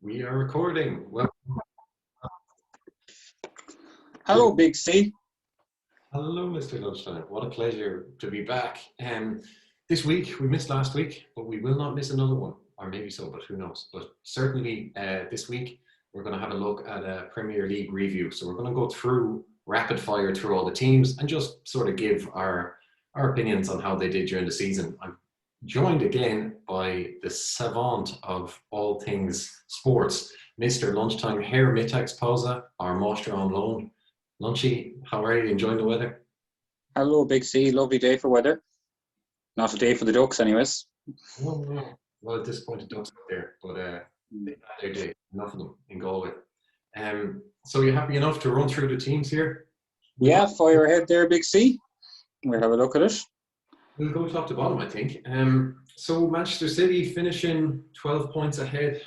We are recording. Well, Hello, Big C. hello, Mr. Lunchtime. What a pleasure to be back. This week, we missed last week, but we will not miss another one. Or maybe so, but who knows. But certainly this week, we're going to have a look at a Premier League review. So we're going to go through, rapid fire through all the teams and just sort of give our opinions on how they did during the season. I'm joined again by the savant of all things sports, Mr. Lunchtime, Herr Mittagspause, our master on loan. Lunchy, how are you? Enjoying the weather? Hello, Big C. Lovely day for weather. Not a day for the Ducks, anyways. No. Well, disappointed Ducks out there, but they had their day. Enough of them in Galway. So you're happy enough to run through the teams here? Yeah, fire ahead there, Big C. We'll have a look at it. We'll go top to bottom, I think. So Manchester City finishing 12 points ahead,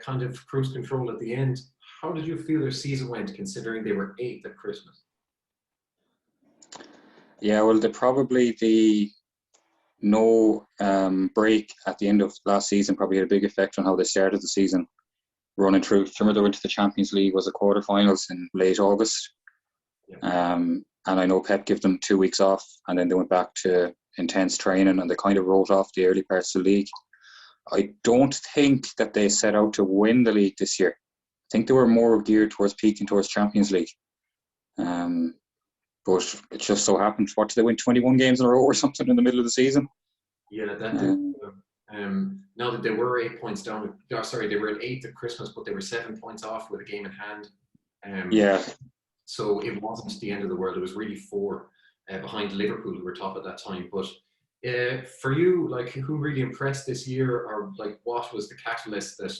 kind of cruise control at the end. How did you feel their season went, considering they were 8th at Christmas? Yeah, well, the no break at the end of last season probably had a big effect on how they started the season, running through. Remember, they went to the Champions League, was the quarterfinals in late August. Yeah. And I know Pep gave them 2 weeks off, and then they went back to intense training, and they kind of wrote off the early parts of the league. I don't think that they set out to win the league this year. I think they were more geared towards peaking towards Champions League. But it just so happened, what, did they win 21 games in a row or something in the middle of the season? Yeah, that did. Now that they were 8 points down, they were in 8th at Christmas, but they were 7 points off with a game in hand. Yeah. So it wasn't the end of the world. It was really 4 behind Liverpool, who were top at that time. But for you, like, who really impressed this year, or like what was the catalyst that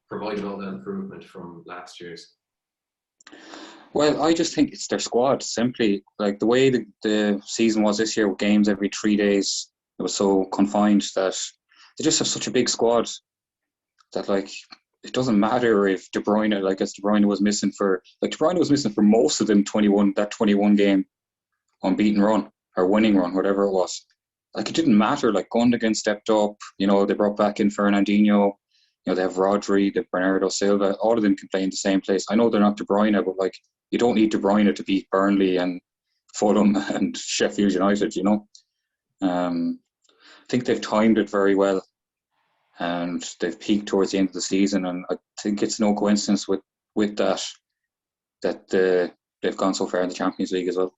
provided all that improvement from last year's? Well, I just think it's their squad, simply. Like, the way the season was this year with games every 3 days, it was so confined that they just have such a big squad that, like, it doesn't matter if De Bruyne, like, as De Bruyne was missing for most of them 21 game unbeaten run or winning run, whatever it was. Like, it didn't matter. Like, Gundogan stepped up, they brought back in Fernandinho, they have Rodri, the Bernardo Silva, all of them can play in the same place. I know they're not De Bruyne, but, like, you don't need De Bruyne to beat Burnley and Fulham and Sheffield United, I think they've timed it very well, and they've peaked towards the end of the season, and I think it's no coincidence with that they've gone so far in the Champions League as well.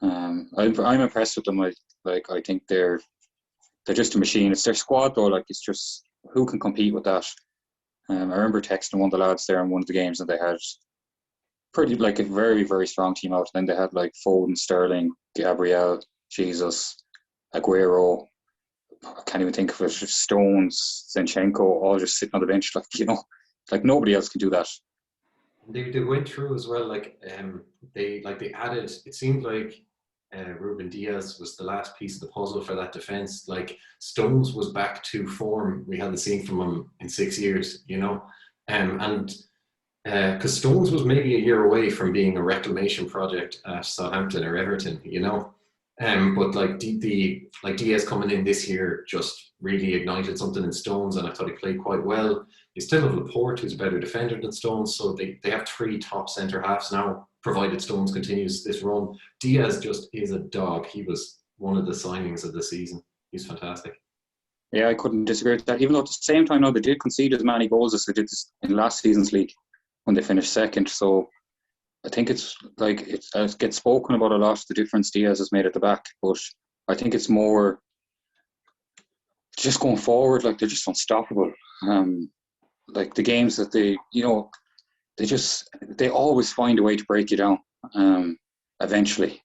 I'm impressed with them. I think they're just a machine. It's their squad though. Like, it's just, who can compete with that? I remember texting one of the lads there in one of the games, and they had pretty, like, a very, very strong team out. And then they had, like, Foden, Sterling, Gabriel, Jesus, Aguero, I can't even think of it, Stones, Zinchenko, all just sitting on the bench, like nobody else can do that. They went through as well, they added, it seemed like Ruben Diaz was the last piece of the puzzle for that defence. Like, Stones was back to form we hadn't seen from him in 6 years, and because Stones was maybe a year away from being a reclamation project at Southampton or Everton, but like Diaz coming in this year just really ignited something in Stones, and I thought he played quite well. You still have Laporte, who's a better defender than Stones, so they have 3 top centre halves now, provided Stones continues this run. Diaz just is a dog. He was one of the signings of the season. He's fantastic. Yeah, I couldn't disagree with that. Even though at the same time, they did concede as many goals as they did in last season's league when they finished second. So I think it's like, it gets spoken about a lot, the difference Diaz has made at the back, but I think it's more just going forward. Like, they're just unstoppable. Like, the games that they always find a way to break you down eventually,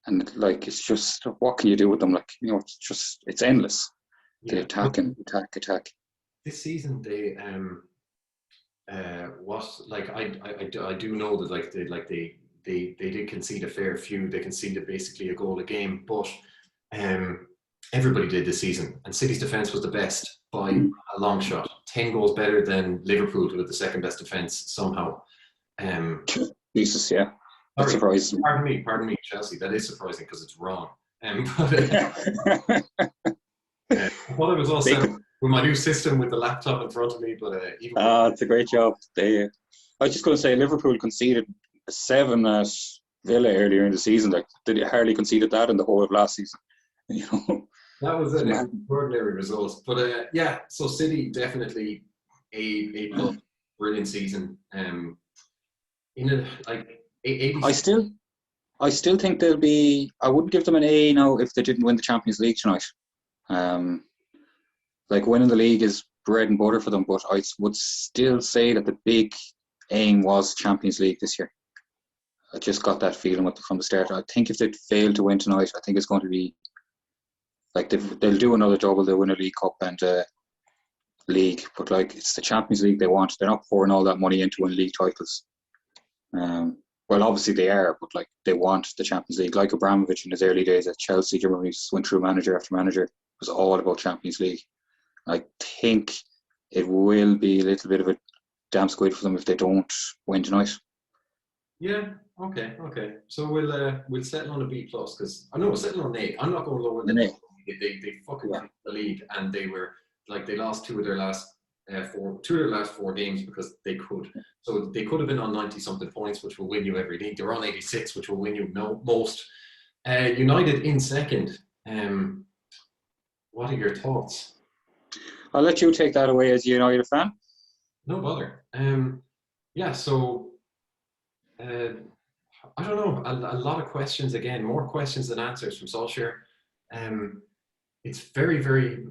and, like, it's just, what can you do with them? Like, it's endless. Yeah. They attack. This season they I do know that they did concede a fair few. They conceded basically a goal a game, but everybody did this season, and City's defence was the best by a long shot. 10 goals better than Liverpool, who had the second best defence somehow. Jesus, yeah. That's surprising. Pardon me, Chelsea. That is surprising because it's wrong. But I thought it was all with my new system with the laptop in front of me. But even It's a great job. I was just going to say Liverpool conceded 7 at Villa earlier in the season. Like they hardly conceded that in the whole of last season. You know, that was it's an mad. extraordinary result. But yeah, so City definitely a plus, brilliant season. In a like 80. I still think they'll be. I wouldn't give them an A now if they didn't win the Champions League tonight. Like winning the league is bread and butter for them, but I would still say that the big aim was Champions League this year. I just got that feeling from the start. I think if they fail to win tonight, I think it's going to be like they'll do another double. They'll win a League Cup and league, but like it's the Champions League they want. They're not pouring all that money into win league titles. Well, obviously they are, but like they want the Champions League. Like Abramovich in his early days at Chelsea, when he went through manager after manager, it was all about Champions League. I think it will be a little bit of a damn squid for them if they don't win tonight. Yeah. Okay. So we'll settle on a B plus because I know we'll settle on an A. I'm not going lower than A. They fucking won the league and they were like they lost two of their last 4 games because they could. So they could have been on 90 something points, which will win you every league. They're on 86, which will win you most. United in second. What are your thoughts? I'll let you take that away as a United fan. No bother. Yeah, so I don't know. A lot of questions again, more questions than answers from Solskjaer. It's very, very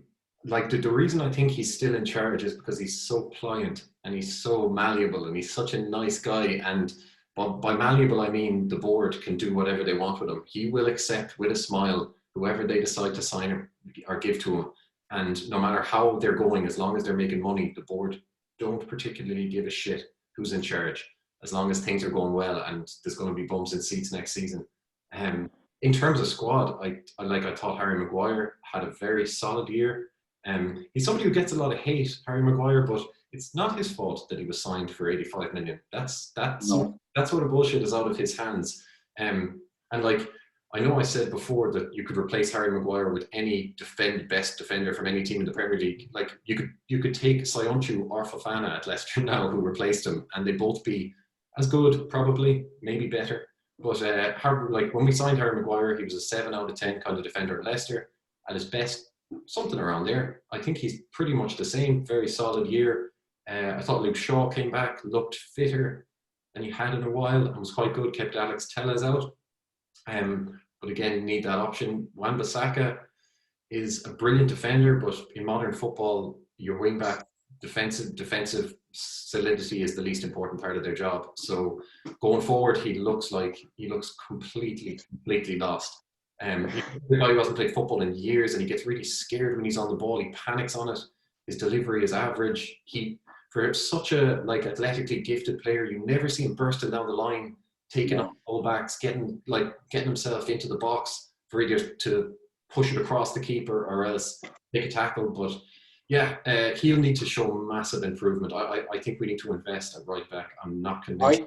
like the reason I think he's still in charge is because he's so pliant and he's so malleable and he's such a nice guy. And by malleable, I mean the board can do whatever they want with him. He will accept with a smile whoever they decide to sign him or give to him. And no matter how they're going, as long as they're making money, the board don't particularly give a shit who's in charge, as long as things are going well and there's going to be bumps in seats next season. In terms of squad, I thought Harry Maguire had a very solid year. He's somebody who gets a lot of hate, Harry Maguire, but it's not his fault that he was signed for 85 million. That's what the bullshit is out of his hands. And like I know I said before that you could replace Harry Maguire with any best defender from any team in the Premier League. Like you could take Soyuncu or Fofana at Leicester now, who replaced him, and they'd both be as good, probably, maybe better. But like when we signed Harry Maguire, he was a 7 out of 10 kind of defender at Leicester. At his best, something around there. I think he's pretty much the same. Very solid year. I thought Luke Shaw came back, looked fitter than he had in a while, and was quite good. Kept Alex Telles out. But again, you need that option. Wan-Bissaka is a brilliant defender, but in modern football, your wing-back defensive solidity is the least important part of their job. So going forward, he looks completely lost. He's a guy who hasn't played football in years, and he gets really scared when he's on the ball. He panics on it. His delivery is average. For such a athletically gifted player, you never see him bursting down the line, taking up fullbacks, getting himself into the box for either to push it across the keeper or else take a tackle. But yeah, he'll need to show massive improvement. I think we need to invest at right back. I'm not convinced.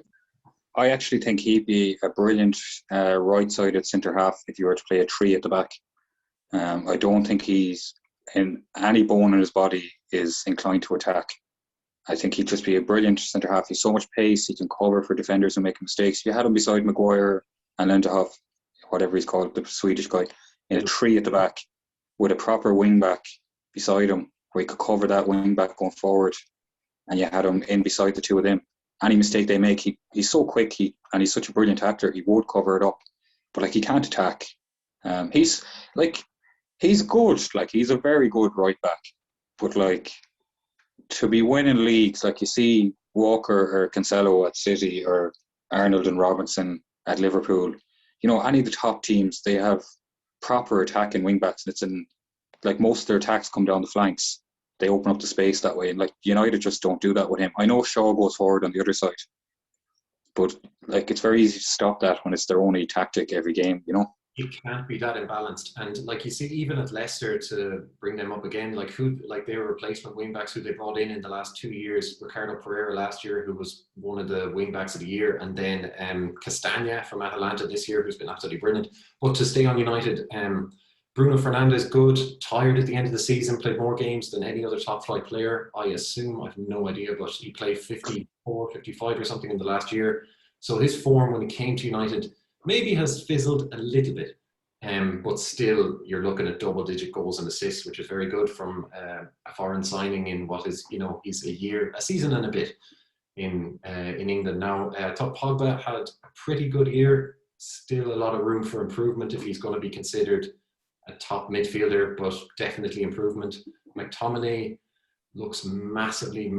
I actually think he'd be a brilliant right-sided centre-half if you were to play a 3 at the back. I don't think he's in any bone in his body is inclined to attack. I think he'd just be a brilliant centre-half. He's so much pace, he can cover for defenders who make mistakes. If you had him beside Maguire and Lindelof, whatever he's called, the Swedish guy, in a 3 at the back with a proper wing-back beside him where he could cover that wing-back going forward, and you had him in beside the two of them, any mistake they make, he's so quick, and he's such a brilliant actor, he would cover it up. But he can't attack. He's good. He's a very good right back. But to be winning leagues, you see Walker or Cancelo at City or Arnold and Robinson at Liverpool, any of the top teams, they have proper attacking wing backs. It's in most of their attacks come down the flanks. They open up the space that way, and United just don't do that with him. I know Shaw goes forward on the other side, but it's very easy to stop that when it's their only tactic every game. You can't be that imbalanced, and you see, even at Leicester, to bring them up again, they were replacement wing backs who they brought in the last 2 years. Ricardo Pereira last year, who was one of the wing backs of the year, and then Castagna from Atalanta this year, who's been absolutely brilliant. But to stay on United, Bruno Fernandez, good. Tired at the end of the season, played more games than any other top flight player, I assume. I have no idea, but he played 54, 55 or something in the last year. So his form when he came to United maybe has fizzled a little bit. But still, you're looking at double-digit goals and assists, which is very good from a foreign signing in what is, he's a season and a bit in England now. I thought Pogba had a pretty good year. Still a lot of room for improvement if he's going to be considered a top midfielder, but definitely improvement. McTominay looks massively.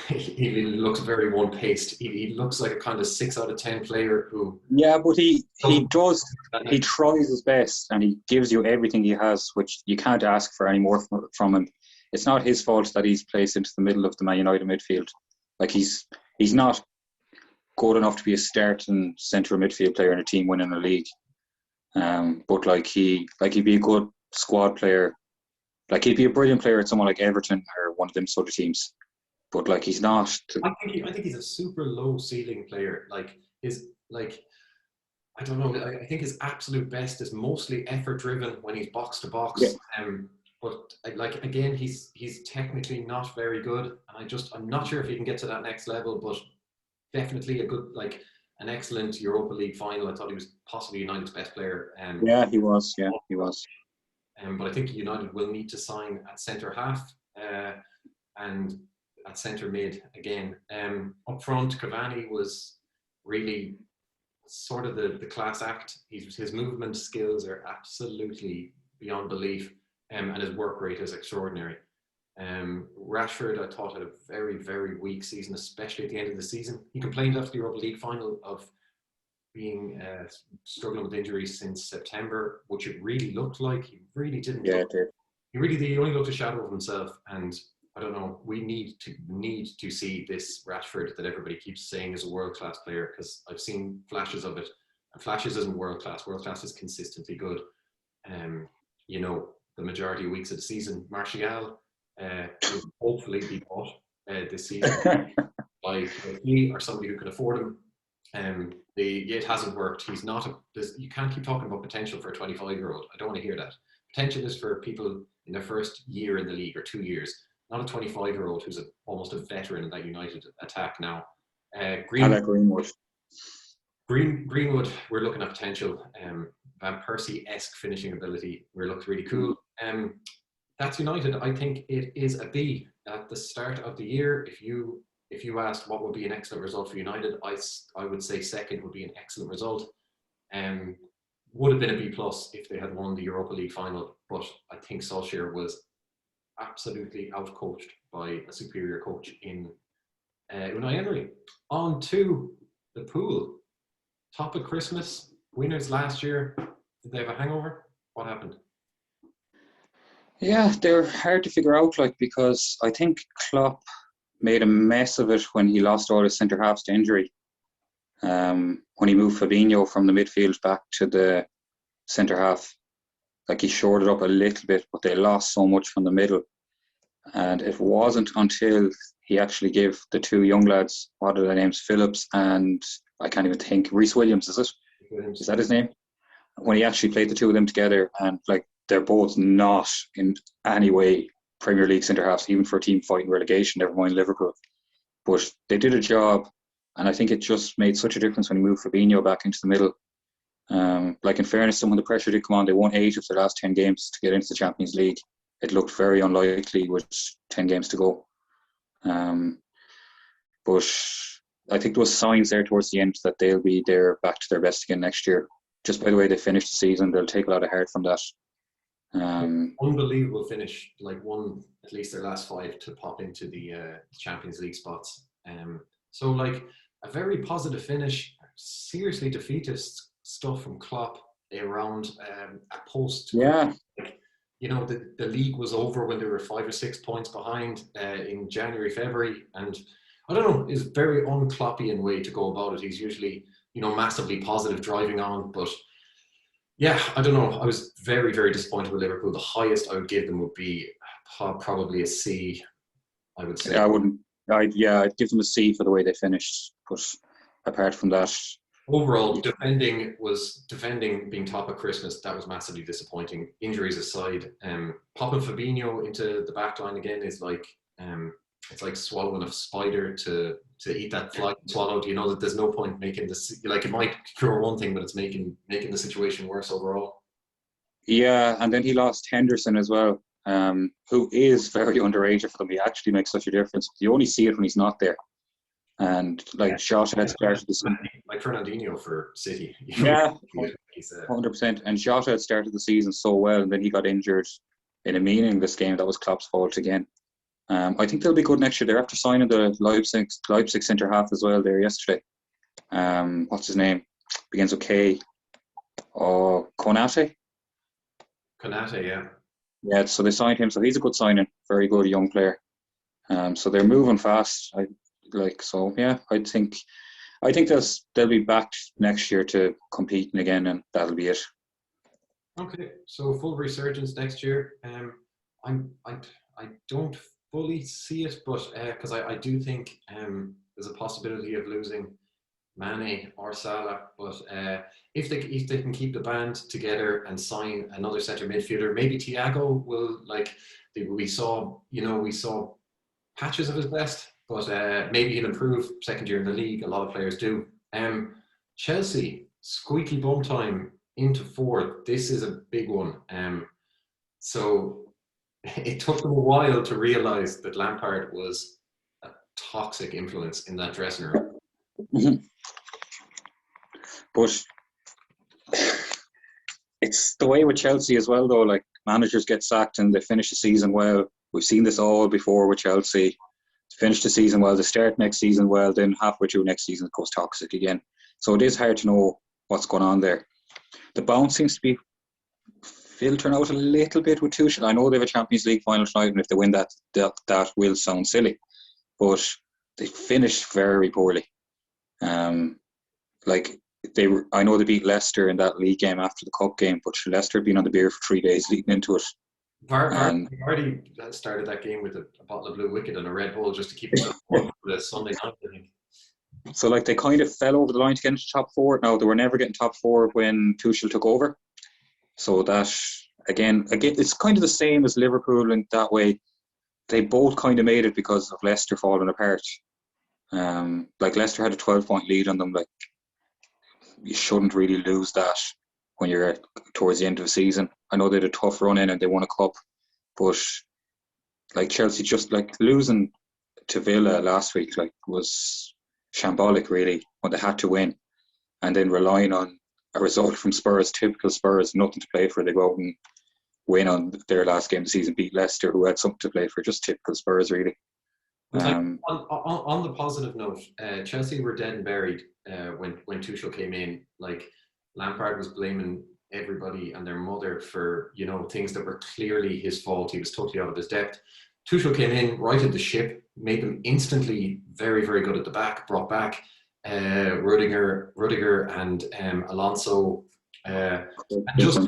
He looks very one-paced. He looks like a kind of 6 out of 10 player who. Yeah, but he tries his best and he gives you everything he has, which you can't ask for any more from him. It's not his fault that he's placed into the middle of the Man United midfield. Like he's not good enough to be a starting central midfield player in a team winning a league. But he'd be a good squad player. Like he'd be a brilliant player at someone like Everton or one of them sort of teams. But he's not. I think he's a super low ceiling player. I don't know. I think his absolute best is mostly effort driven when he's box to box. Yeah. But again, he's technically not very good, and I'm not sure if he can get to that next level. But definitely a good an excellent Europa League final. I thought he was possibly United's best player. Yeah, he was. But I think United will need to sign at centre half and at centre mid again. Up front, Cavani was really sort of the class act. His movement skills are absolutely beyond belief, and his work rate is extraordinary. Rashford, I thought, had a very, very weak season, especially at the end of the season. He complained after the Europa League final of being struggling with injuries since September, which it really looked like. He really didn't. Yeah, it did. He only looked a shadow of himself, and I don't know. We need to see this Rashford that everybody keeps saying is a world-class player, because I've seen flashes of it, and flashes isn't world-class. World-class is consistently good. The majority of weeks of the season, Martial will hopefully be bought this season by me or somebody who can afford him. It hasn't worked. He's not. You can't keep talking about potential for a 25-year-old. I don't want to hear that. Potential is for people in their first year in the league or 2 years. Not a 25-year-old who's almost a veteran in that United attack now. Greenwood. Greenwood, we're looking at potential. Van Persie-esque finishing ability. We're looking really cool. That's United. I think it is a B at the start of the year. If you asked what would be an excellent result for United, I would say second would be an excellent result. Would have been a B plus if they had won the Europa League final, but I think Solskjaer was absolutely outcoached by a superior coach in Unai Emery. On to the pool. Top of Christmas, winners last year. Did they have a hangover? What happened? Yeah, they're hard to figure out, because I think Klopp made a mess of it when he lost all his centre halves to injury. When he moved Fabinho from the midfield back to the centre half, he shored it up a little bit, but they lost so much from the middle. And it wasn't until he actually gave the two young lads, what are their names, Phillips and I can't even think, Reece Williams, is it? Williams. Is that his name? When he actually played the two of them together, and they're both not in any way Premier League centre halves, even for a team fighting relegation, never mind Liverpool. But they did a job, and I think it just made such a difference when he moved Fabinho back into the middle. In fairness, when the pressure did come on, they won 8 of their last 10 games to get into the Champions League. It looked very unlikely with 10 games to go. But I think there was signs there towards the end that they'll be there back to their best again next year. Just by the way they finished the season, they'll take a lot of heart from that. Unbelievable finish, won at least their last 5 to pop into the Champions League spots. So a very positive finish. Seriously defeatist stuff from Klopp around a post. Yeah. The league was over when they were 5 or 6 points behind in January, February, and I don't know, it's a very un-Kloppian way to go about it. He's usually, massively positive driving on, but yeah, I don't know. I was very, very disappointed with Liverpool. The highest I would give them would be probably a C, I would say. I'd give them a C for the way they finished, but apart from that, Overall, defending being top at Christmas. That was massively disappointing. Injuries aside, popping Fabinho into the back line again is like it's like swallowing a spider to eat that fly swallowed. You know that there's no point making this, like, it might cure one thing, but it's making the situation worse overall. Yeah, and then he lost Henderson as well, who is very underrated for them. He actually makes such a difference. You only see it when he's not there. And like Jota had started the season. Like Fernandinho for City. Yeah, 100%. And Jota had started the season so well, and then he got injured in a meaningless game. That was Klopp's fault again. I think they'll be good next year. They're after signing the Leipzig centre half as well there yesterday. What's his name? Begins with K. Konate. Konate, yeah. Yeah, so they signed him. So he's a good signing. Very good young player. So they're moving fast. I think they'll be back next year to competing again, and that'll be it. Okay, so full resurgence next year. I don't fully see it, but because I do think there's a possibility of losing Mane or Salah, but if they can keep the band together and sign another centre midfielder, maybe Thiago will, like, we saw patches of his best, but maybe he'll improve. Second year in the league, a lot of players do. Chelsea, squeaky bum time into fourth. This is a big one. So it took them a while to realise that Lampard was a toxic influence in that dressing room. Mm-hmm. But it's the way with Chelsea as well, though. Like, managers get sacked and they finish the season well. We've seen this all before with Chelsea. Finish the season well, they start next season well, then halfway through next season it goes toxic again. So it is hard to know what's going on there. The bounce seems to be filtering out a little bit with Tuchel. I know they have a Champions League final tonight, and if they win that will sound silly. But they finished very poorly. I know they beat Leicester in that league game after the cup game, but Leicester had been on the beer for 3 days leading into it. Vardy started that game with a bottle of Blue Wicked and a Red Bull just to keep himself warm for the Sunday night, I think. So, like, they kind of fell over the line to get into top four. Now, they were never getting top four when Tuchel took over. So that, again, it's kind of the same as Liverpool in that way. They both kind of made it because of Leicester falling apart. Like, Leicester had a 12-point lead on them. Like, you shouldn't really lose that when you're towards the end of the season. I know they had a tough run in and they won a cup, but like Chelsea, just like losing to Villa last week, like, was shambolic really, when they had to win, and then relying on a result from Spurs, typical Spurs, nothing to play for. They go out and win on their last game of the season, beat Leicester, who had something to play for. Just typical Spurs really. On the positive note, Chelsea were dead and buried when Tuchel came in. Like, Lampard was blaming everybody and their mother for, you know, things that were clearly his fault. He was totally out of his depth. Tuchel came in, righted the ship, made them instantly very, very good at the back, brought back Rudiger and Alonso, and just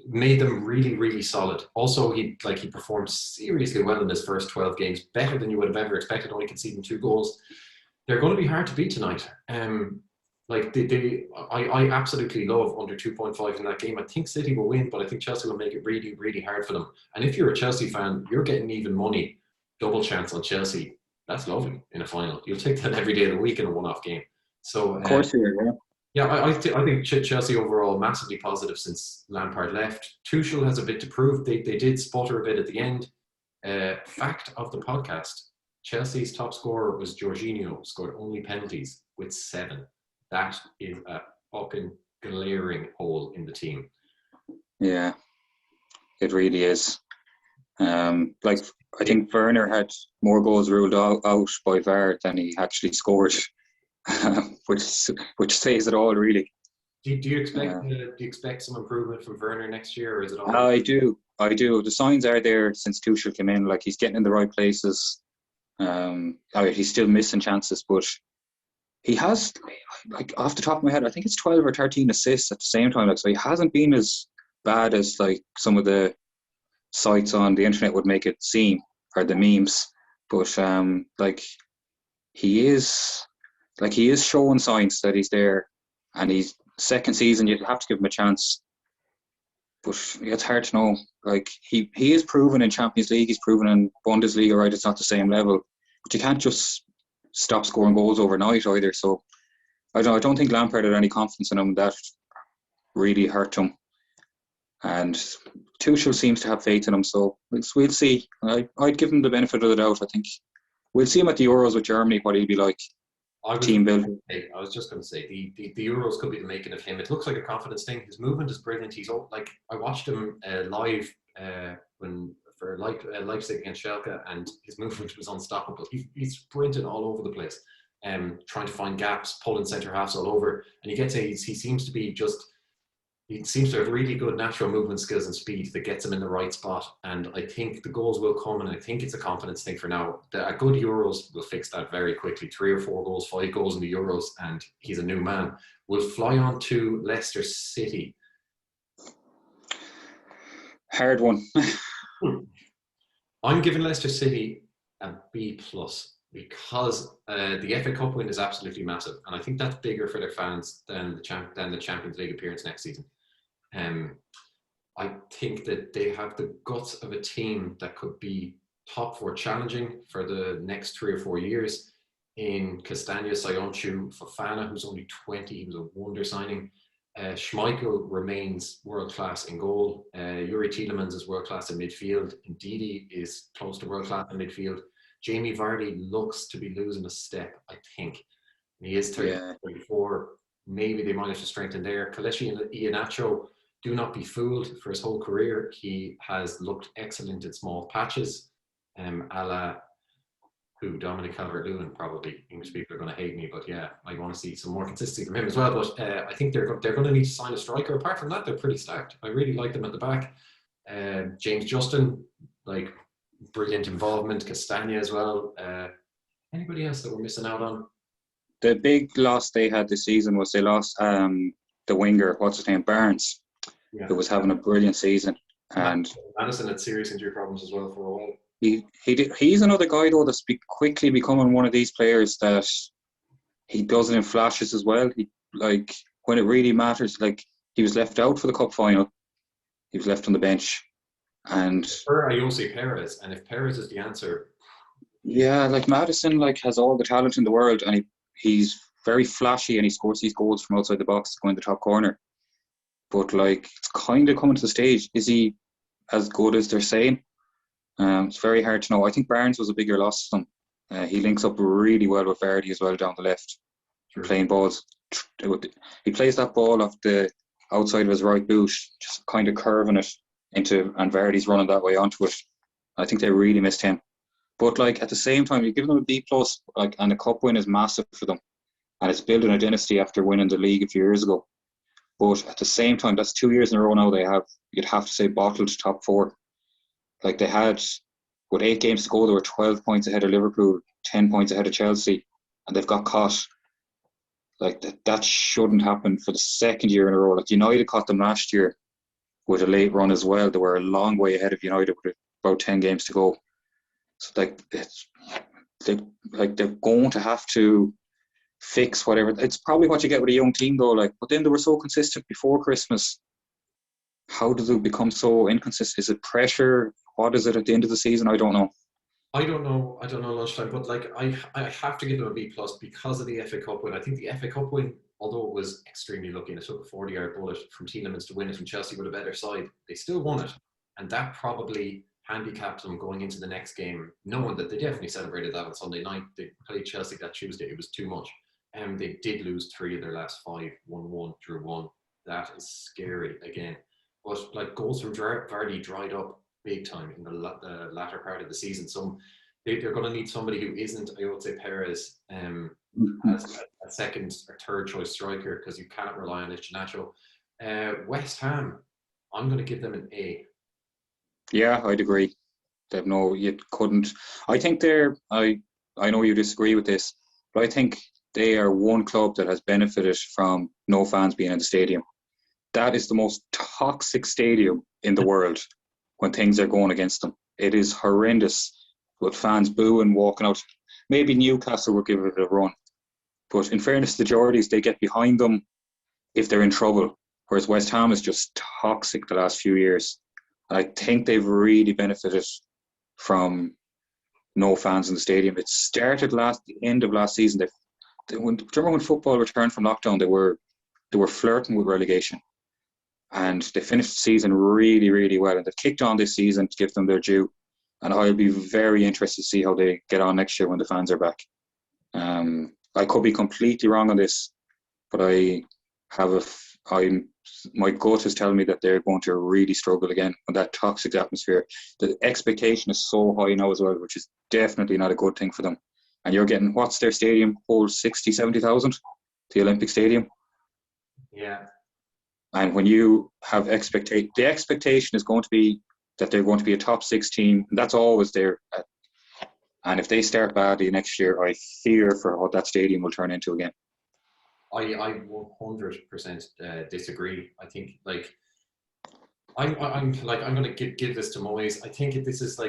made them really, really solid. Also, he performed seriously well in his first 12 games, better than you would have ever expected, only conceding 2 goals. They're going to be hard to beat tonight. I absolutely love under 2.5 in that game. I think City will win, but I think Chelsea will make it really, really hard for them. And if you're a Chelsea fan, you're getting even money, double chance on Chelsea. That's lovely in a final. You'll take that every day of the week in a one-off game. So, of course, yeah. Yeah, I think Chelsea overall massively positive since Lampard left. Tuchel has a bit to prove. They did sputter a bit at the end. Fact of the podcast: Chelsea's top scorer was Jorginho, scored only penalties with 7. That is a fucking glaring hole in the team. Yeah, it really is. I think Werner had more goals ruled out by VAR than he actually scored, which says it all, really. Do you expect some improvement from Werner next year, or is it all? I do. The signs are there since Tuchel came in. Like, he's getting in the right places. He's still missing chances, but he has, like, off the top of my head, I think it's 12 or 13 assists at the same time. Like, so he hasn't been as bad as, like, some of the sites on the internet would make it seem, or the memes. But like, he is, like he is showing signs that he's there, and he's second season. You'd have to give him a chance, but it's hard to know. Like he is proven in Champions League, he's proven in Bundesliga. Right, it's not the same level, but you can't just stop scoring goals overnight either. So I don't think Lampard had any confidence in him. That really hurt him, and Tuchel seems to have faith in him. So we'll see. I'd give him the benefit of the doubt. I think we'll see him at the Euros with Germany, what he'll be like. Team building. I was just going to say the Euros could be the making of him. It looks like a confidence thing. His movement is brilliant. He's like, I watched him live for Leipzig against Schalke, and his movement was unstoppable. He's sprinting all over the place, trying to find gaps, pulling centre halves all over, and he seems to have really good natural movement skills and speed that gets him in the right spot. And I think the goals will come, and I think it's a confidence thing for now. A good Euros will fix that very quickly. 3 or 4 goals, 5 goals in the Euros, and he's a new man. We'll fly on to Leicester City. Hard one. I'm giving Leicester City a B+, because the FA Cup win is absolutely massive, and I think that's bigger for their fans than the Champions League appearance next season. I think that they have the guts of a team that could be top 4 challenging for the next 3 or 4 years. In Castagna, Sayonchu, Fofana, who's only 20, he was a wonder signing. Schmeichel remains world-class in goal. Yuri Tielemans is world-class in midfield. Ndidi is close to world-class in midfield. Jamie Vardy looks to be losing a step, I think. He is 34. Maybe they managed to strengthen there. Kelechi Iheanacho, do not be fooled. For his whole career, he has looked excellent in small patches. A la Dominic Calverloon, probably. English people are going to hate me, but yeah, I want to see some more consistency from him as well. But I think they're going to need to sign a striker. Apart from that, they're pretty stacked. I really like them at the back. James Justin, like, brilliant involvement. Castagna as well. Anybody else that we're missing out on? The big loss they had this season was they lost the winger, what's his name, Barnes, who was having a brilliant season. And Madison had serious injury problems as well for a while. He's another guy though that's quickly becoming one of these players that he does it in flashes as well. He, like, when it really matters, like, he was left out for the cup final. He was left on the bench. And Jose Perez, and if Perez is the answer, yeah, like Madison, like, has all the talent in the world, and he's very flashy, and he scores these goals from outside the box to go in the top corner. But like, it's kind of coming to the stage. Is he as good as they're saying? It's very hard to know. I think Barnes was a bigger loss to them. He links up really well with Vardy as well down the left, playing balls. He plays that ball off the outside of his right boot, just kind of curving it into, and Vardy's running that way onto it. I think they really missed him. But like, at the same time, you give them a B+, like, and the cup win is massive for them, and it's building a dynasty after winning the league a few years ago. But at the same time, that's 2 years in a row now you'd have to say, bottled top 4. Like, they had, with 8 games to go, they were 12 points ahead of Liverpool, 10 points ahead of Chelsea, and they've got caught. Like, that shouldn't happen for the second year in a row. Like, United caught them last year with a late run as well. They were a long way ahead of United with about 10 games to go. So like, they're going to have to fix whatever. It's probably what you get with a young team though. Like, but then they were so consistent before Christmas. How does it become so inconsistent? Is it pressure? What is it at the end of the season? I don't know. I don't know lunchtime, but like, I have to give them a B+ because of the FA Cup win. I think the FA Cup win, although it was extremely lucky and it took a 40-yard bullet from Tielemans to win it from Chelsea with a better side, they still won it, and that probably handicapped them going into the next game, knowing that they definitely celebrated that on Sunday night. They played Chelsea that Tuesday. It was too much. And they did lose 3 of their last 5, 1-1, drew 1. That is scary again. But like, goals from Vardy dried up big time in the latter part of the season. So they're going to need somebody who isn't, I would say, Perez as a second or third choice striker, because you cannot rely on Iheanacho. West Ham, I'm going to give them an A. Yeah, I'd agree. You couldn't. I think I know you disagree with this, but I think they are one club that has benefited from no fans being in the stadium. That is the most toxic stadium in the world when things are going against them. It is horrendous with fans booing, walking out. Maybe Newcastle will give it a run, But in fairness to the Geordies, they get behind them if they're in trouble, whereas West Ham is just toxic the last few years. I think they've really benefited from no fans in the stadium. It started the end of last season. Remember when football returned from lockdown, they were flirting with relegation, and they finished the season really, really well. And they've kicked on this season to give them their due. And I'll be very interested to see how they get on next year when the fans are back. I could be completely wrong on this, but my gut is telling me that they're going to really struggle again with that toxic atmosphere. The expectation is so high now as well, which is definitely not a good thing for them. And you're getting, what's their stadium? Holds 60, 70,000? The Olympic Stadium? Yeah. And when you have the expectation is going to be that they're going to be a top 6 team. And that's always there. And if they start badly next year, I fear for what that stadium will turn into again. I 100% disagree. I think I'm going to give this to Moyes. I think this is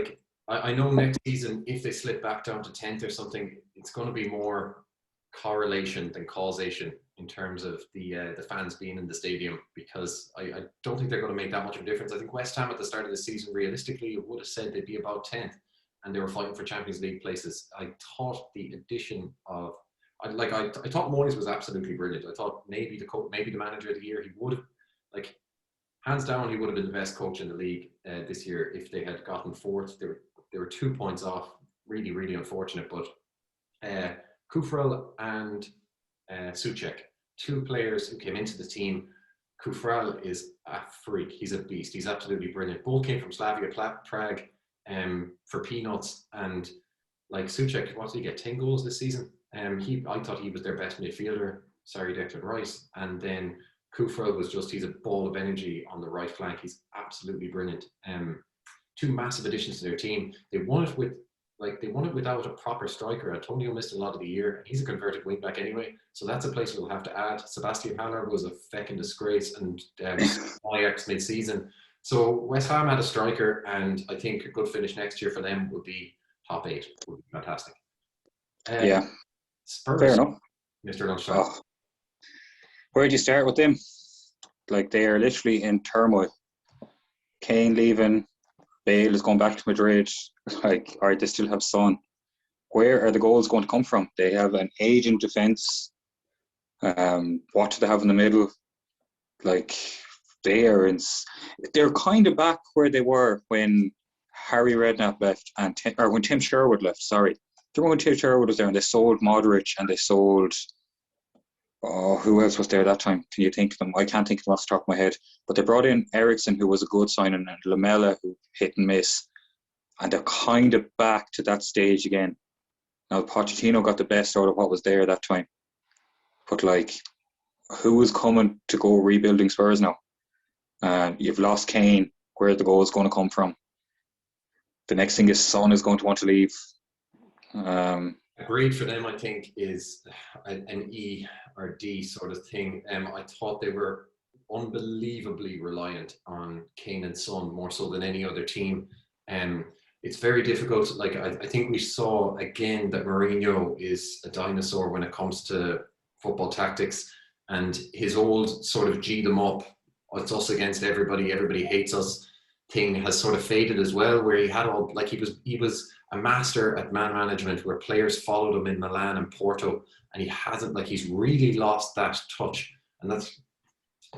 I know next season if they slip back down to 10th or something, it's going to be more correlation than causation in terms of the fans being in the stadium, because I don't think they're going to make that much of a difference. I think West Ham at the start of the season, realistically, would have said they'd be about 10th, and they were fighting for Champions League places. I thought the addition of I thought Moyes was absolutely brilliant. I thought maybe the manager of the year, he would have, hands down, he would have been the best coach in the league this year if they had gotten 4th. They were 2 points off. Really, really unfortunate. But Kufrel and Souček, 2 players who came into the team. Kufrel is a freak. He's a beast. He's absolutely brilliant. Both came from Slavia Prague for peanuts. And Souček, what did he get? 10 goals this season? I thought he was their best midfielder. Sorry, Declan Rice. And then Kufrel he's a ball of energy on the right flank. He's absolutely brilliant. 2 massive additions to their team. They won it without a proper striker. Antonio missed a lot of the year, and he's a converted wing back anyway. So that's a place we'll have to add. Sebastian Haller was a feckin' disgrace and Ajax mid-season. So West Ham had a striker, and I think a good finish next year for them would be top 8. Would be fantastic. Yeah. Spurs. Fair enough. Mr. Lunchtime. Oh. Where do you start with them? They are literally in turmoil. Kane leaving, Bale is going back to Madrid. Alright, they still have Son. Where are the goals going to come from? They have an aging defence. What do they have in the middle? They're kind of back where they were when Harry Redknapp left or when Tim Sherwood left. Sorry, when Tim Sherwood was there, and they sold Modric and they sold. Oh, who else was there that time? Can you think of them? I can't think of them off the top of my head. But they brought in Eriksen, who was a good signing, and Lamela, who hit and miss. And they're kind of back to that stage again. Now, Pochettino got the best out of what was there that time. But, who is coming to go rebuilding Spurs now? You've lost Kane. Where are the goals going to come from? The next thing is Son is going to want to leave. Agreed for them, I think, is an E or D sort of thing. I thought they were unbelievably reliant on Kane and Son, more so than any other team. It's very difficult. I think we saw again that Mourinho is a dinosaur when it comes to football tactics, and his old sort of G them up, it's us against everybody hates us thing has sort of faded as well, where he had he was a master at man management, where players followed him in Milan and Porto, and he hasn't, he's really lost that touch, and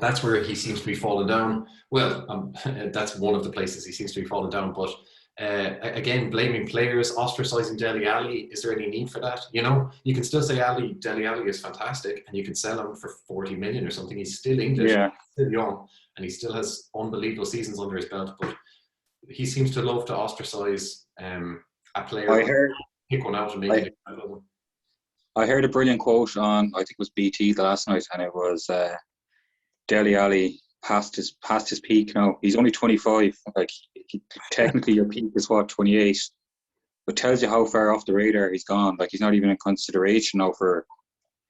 that's where he seems to be falling down. Well, that's one of the places he seems to be falling down, but again, blaming players, ostracizing Dele Alli, is there any need for that? You can still say Dele Alli is fantastic, and you can sell him for 40 million or something. He's still English, still young, and he still has unbelievable seasons under his belt, but he seems to love to ostracize a player. Pick one out and make it another one. I heard a brilliant quote on, I think it was BT the last night, and it was Dele Alli past his peak now. He's only 25. Technically your peak is 28. But tells you how far off the radar he's gone. He's not even in consideration now for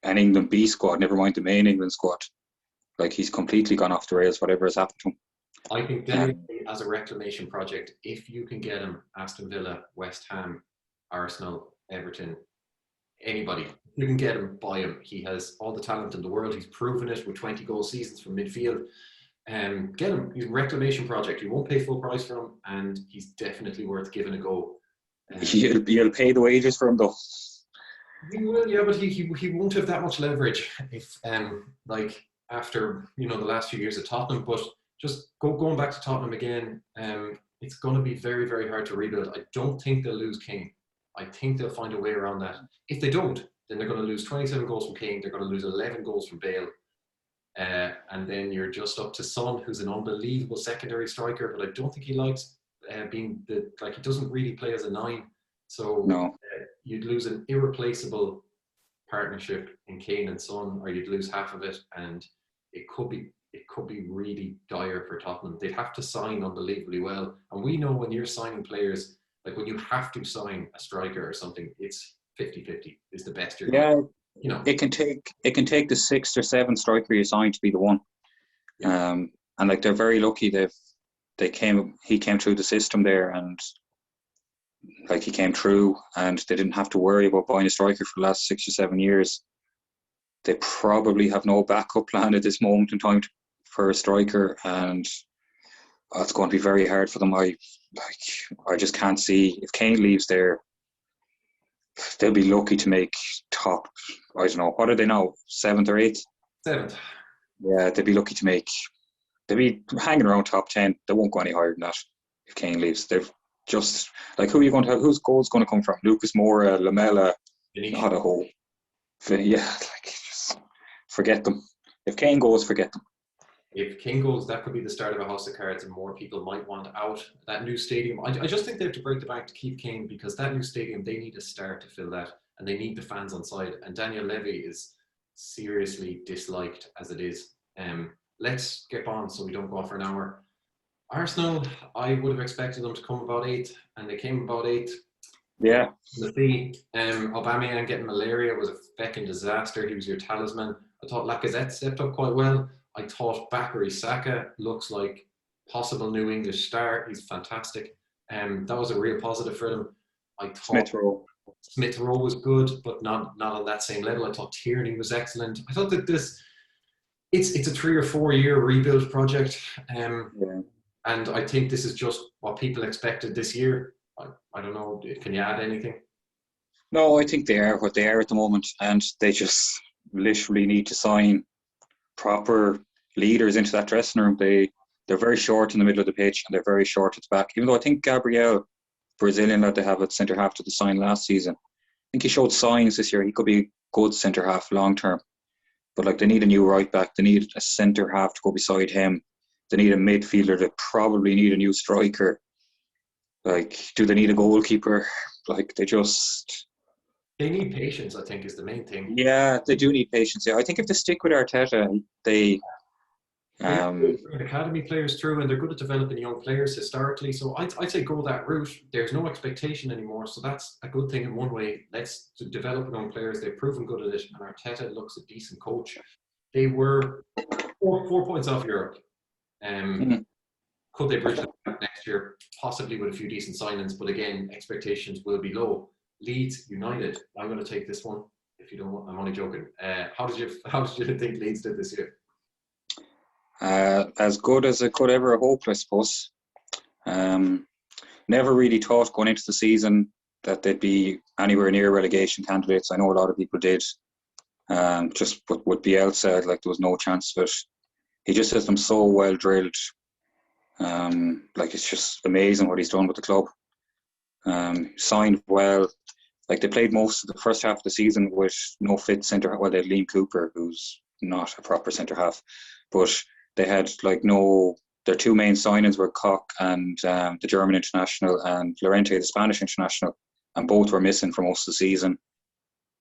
an England B squad, never mind the main England squad. He's completely gone off the rails, whatever has happened to him. I think Dele as a reclamation project, if you can get him, Aston Villa, West Ham, Arsenal, Everton, anybody. You can get him, buy him. He has all the talent in the world. He's proven it with 20 goal seasons from midfield. Get him. He's a reclamation project. You won't pay full price for him, and he's definitely worth giving a go. You'll pay the wages for him though. He will, yeah, but he won't have that much leverage if like after the last few years at Tottenham. But just going back to Tottenham again, it's going to be very, very hard to rebuild. I don't think they'll lose Kane. I think they'll find a way around that. If they don't, then they're going to lose 27 goals from Kane. They're going to lose 11 goals from Bale. And then you're just up to Son, who's an unbelievable secondary striker, but I don't think he likes being he doesn't really play as a 9. So No. You'd lose an irreplaceable partnership in Kane and Son, or you'd lose half of it, and it could be really dire for Tottenham. They'd have to sign unbelievably well, and we know when you're signing players, like when you have to sign a striker or something, it's 50-50 is the best you're going to. It can take the 6th or 7th striker you sign to be the one. Yeah. And like they're very lucky he came through the system there, and like he came through and they didn't have to worry about buying a striker for the last 6 or 7 years. They probably have no backup plan at this moment in time for a striker, and it's going to be very hard for them. I just can't see if Kane leaves there, they'll be lucky to make top. I don't know, what are they now? 7th or 8th? 7th. Yeah, they'd be lucky to make. They'll be hanging around top 10. They won't go any higher than that if Kane leaves. They've just like who are you going to have? Whose goal's going to come from? Lucas Moura, Lamela, not a whole. Yeah, just forget them. If Kane goes, forget them. If Kane goes, that could be the start of a house of cards, and more people might want out. That new stadium, I just think they have to break the bank to keep Kane, because that new stadium, they need a star to fill that, and they need the fans on side. And Daniel Levy is seriously disliked as it is. Let's get on so we don't go on for an hour. Arsenal, I would have expected them to come about 8th, and they came about 8th. Yeah. The fee, Aubameyang getting malaria was a fecking disaster. He was your talisman. I thought Lacazette stepped up quite well. I thought Bakary Saka looks like possible new English star. He's fantastic. That was a real positive for them. I thought Smith Rowe was good, but not on that same level. I thought Tierney was excellent. I thought that it's a 3 or 4 year rebuild project. And I think this is just what people expected this year. I don't know. Can you add anything? No, I think they are what they are at the moment, and they just literally need to sign proper leaders into that dressing room. They're very short in the middle of the pitch, and they're very short at the back. Even though I think Gabriel, Brazilian lad they have at centre half, to the sign last season, I think he showed signs this year. He could be a good centre half long term. But like they need a new right back, they need a centre half to go beside him. They need a midfielder. They probably need a new striker. Like, do they need a goalkeeper? Like, they need patience, I think, is the main thing. Yeah, they do need patience. Yeah, I think if they stick with Arteta, they academy players through, and they're good at developing young players historically. So I'd say go that route. There's no expectation anymore, so that's a good thing in one way. Let's develop young players. They've proven good at it, and Arteta looks a decent coach. They were 4 points off Europe. Could they bridge the gap next year? Possibly with a few decent signings, but again, expectations will be low. Leeds United. I'm going to take this one. If you don't want, I'm only joking. How did you think Leeds did this year? As good as it could ever hope, I suppose. Never really thought going into the season that they'd be anywhere near relegation candidates. I know a lot of people did. Just with Bielsa, like there was no chance of it. He just has them so well drilled. Like it's just amazing what he's done with the club. Signed well. Like they played most of the first half of the season with no fit centre. Well, they had Liam Cooper, who's not a proper centre half, but they had their 2 main signings were Koch and the German international, and Llorente, the Spanish international, and both were missing for most of the season.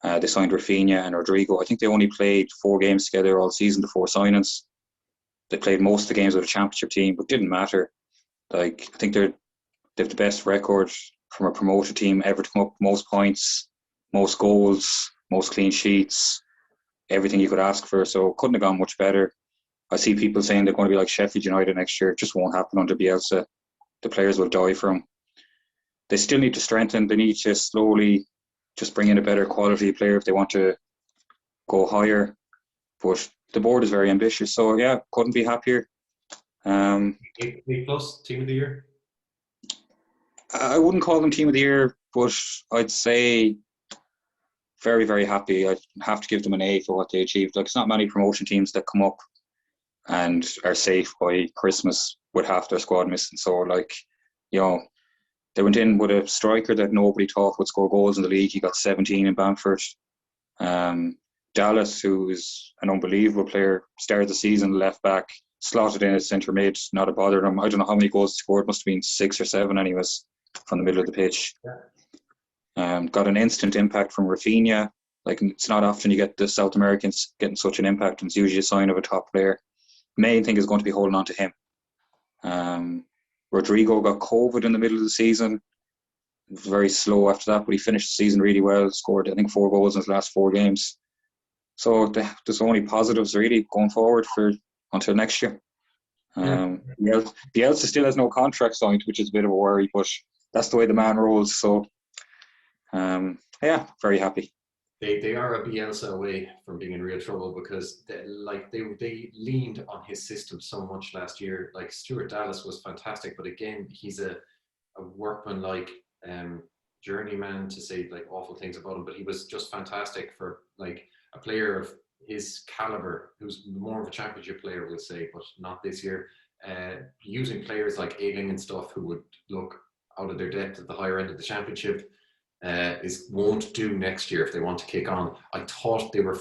They signed Rafinha and Rodrigo. I think they only played 4 games together all season, the 4 signings. They played most of the games with a championship team, but didn't matter. Like I think they have the best record from a promoted team ever to come up, most points, most goals, most clean sheets, everything you could ask for. So couldn't have gone much better. I see people saying they're going to be like Sheffield United next year. It just won't happen under Bielsa. The players will die for him. They still need to strengthen. They need to slowly just bring in a better quality player if they want to go higher. But the board is very ambitious, so yeah, couldn't be happier. A plus team of the year. I wouldn't call them team of the year, but I'd say very, very happy. I'd have to give them an A for what they achieved. Like, it's not many promotion teams that come up and are safe by Christmas with half their squad missing. So, like, you know, they went in with a striker that nobody thought would score goals in the league. He got 17 in Bamford. Dallas, who is an unbelievable player, started the season left back, slotted in as centre mid, not a bother him. I don't know how many goals he scored, must have been 6 or 7 anyways, from the middle of the pitch. Got an instant impact from Rafinha. Like, it's not often you get the South Americans getting such an impact, and it's usually a sign of a top player. Main thing is going to be holding on to him. Rodrigo got COVID in the middle of the season. It was very slow after that, but he finished the season really well. Scored, I think, 4 goals in his last 4 games. So there's only positives really going forward until next year. Bielsa still has no contract signed, which is a bit of a worry, but that's the way the man rolls. So, very happy. They are a Bielsa away from being in real trouble, because they leaned on his system so much last year. Like, Stuart Dallas was fantastic, but again, he's a workman-like journeyman, to say like awful things about him, but he was just fantastic for like a player of his caliber, who's more of a championship player, we'll say, but not this year. Using players like Ayling and stuff, who would look out of their depth at the higher end of the championship, won't do next year if they want to kick on. I thought they were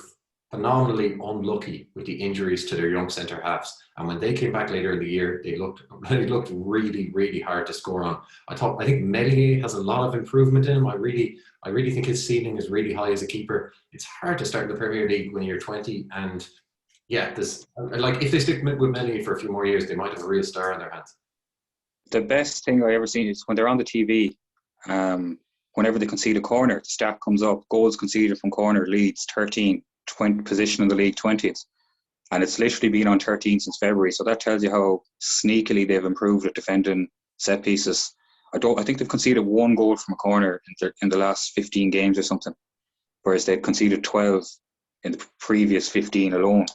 phenomenally unlucky with the injuries to their young centre halves, and when they came back later in the year, they looked really, really hard to score on. I think Meslier has a lot of improvement in him. I really think his ceiling is really high as a keeper. It's hard to start in the Premier League when you're 20, and if they stick with Meslier for a few more years, they might have a real star on their hands. The best thing I ever seen is when they're on the TV. Whenever they concede a corner, the stat comes up: goals conceded from corner, Leeds 13, 20 position in the league 20th, and it's literally been on 13 since February. So that tells you how sneakily they've improved at defending set pieces. I think they've conceded 1 goal from a corner in the last 15 games or something, whereas they've conceded 12 in the previous 15 alone.